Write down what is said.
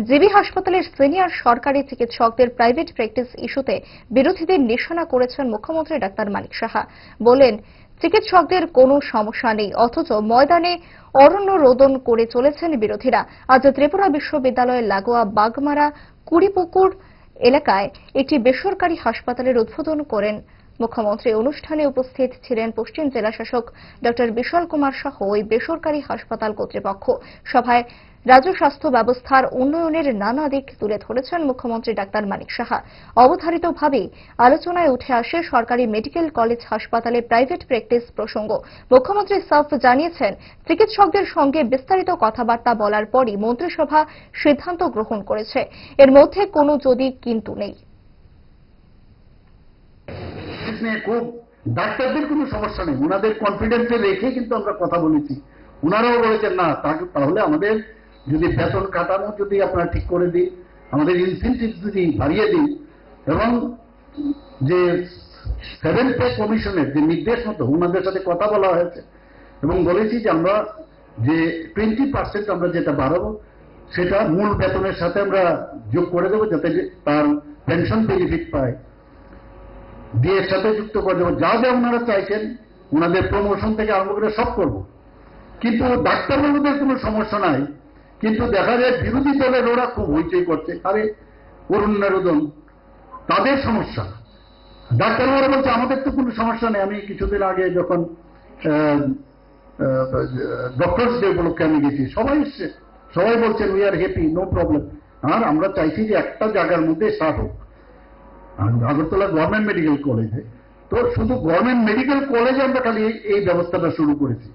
GB হাসপাতালের senior সরকারি চিকিৎসকদের প্রাইভেট প্র্যাকটিস ইস্যুতে বিরোধীদের নিশানা করেছেন মুখ্যমন্ত্রী ডাক্তার মানিক সাহা। বলেন, চিকিৎসকদের কোনো সমস্যা নেই, অথচ ময়দানে অরণ্য রোদন করে চলেছেন বিরোধীরা। আজ ত্রিপুরা বিশ্ববিদ্যালয়ের লাগোয়া বাগমারা কুড়িপুকুর এলাকায় একটি বেসরকারি হাসপাতালের উদ্বোধন করেন মুখ্যমন্ত্রী। অনুষ্ঠানে উপস্থিত ছিলেন পশ্চিম জেলাশাসক ডক্টর বিশাল কুমার সহ ওই বেসরকারি হাসপাতাল কর্তৃপক্ষ। সভায় রাজ্য স্বাস্থ্য ব্যবস্থার উন্নয়নের নানা দিক তুলে ধরেছেন মুখ্যমন্ত্রী ডাক্তার মানিক সাহা। অবধারিতভাবেই আলোচনায় উঠে আসে সরকারি মেডিকেল কলেজ হাসপাতালে প্রাইভেট প্র্যাকটিস প্রসঙ্গ। মুখ্যমন্ত্রী সাফ জানিয়েছেন, চিকিৎসকদের সঙ্গে বিস্তারিত কথাবার্তা বলার পরই মন্ত্রিসভা সিদ্ধান্ত গ্রহণ করেছে। এর মধ্যে কোনো যদি কিন্তু নেই। খুব ডাক্তারদের কোনো সমস্যা নেই, ওনাদের কনফিডেন্সে রেখে কিন্তু আমরা কথা বলেছি। ওনারাও বলেছেন না, তাহলে আমাদের যদি বেতন কাঠামো যদি আপনারা ঠিক করে দিন, আমাদের ইনসেন্টিভ যদি বাড়িয়ে দিন, এবং যে 7th পে কমিশনের যে নির্দেশ মতো ওনাদের সাথে কথা বলা হয়েছে এবং বলেছি যে আমরা যে 20% আমরা যেটা বাড়াবো সেটা মূল বেতনের সাথে আমরা যোগ করে দেবো, যাতে তার পেনশন বেনিফিট পায়, ডিএর সাথে যুক্ত করে দেবো। যা যা ওনারা চাইছেন, ওনাদের প্রমোশন থেকে আরম্ভ করে সব করব। কিন্তু ডাক্তারবাবুদের কোনো সমস্যা নাই, কিন্তু দেখা যায় বিরোধী দলের ওরা খুব হইচই করছে। আরে অরণ্য রোদন তাদের সমস্যা, ডাক্তারবাবুরা বলছে আমাদের তো কোনো সমস্যা নেই। আমি কিছুদিন আগে যখন ডক্টরস ডে উপলক্ষে আমি গেছি, সবাই এসছে, সবাই বলছেন we are happy, no problem. আর আমরা চাইছি যে একটা জায়গার মধ্যে স্টার্ট হোক, আগরতলা গভর্নমেন্ট মেডিকেল কলেজে। তো শুধু গভর্নমেন্ট মেডিকেল কলেজে আমরা খালি এই ব্যবস্থাটা শুরু করেছি।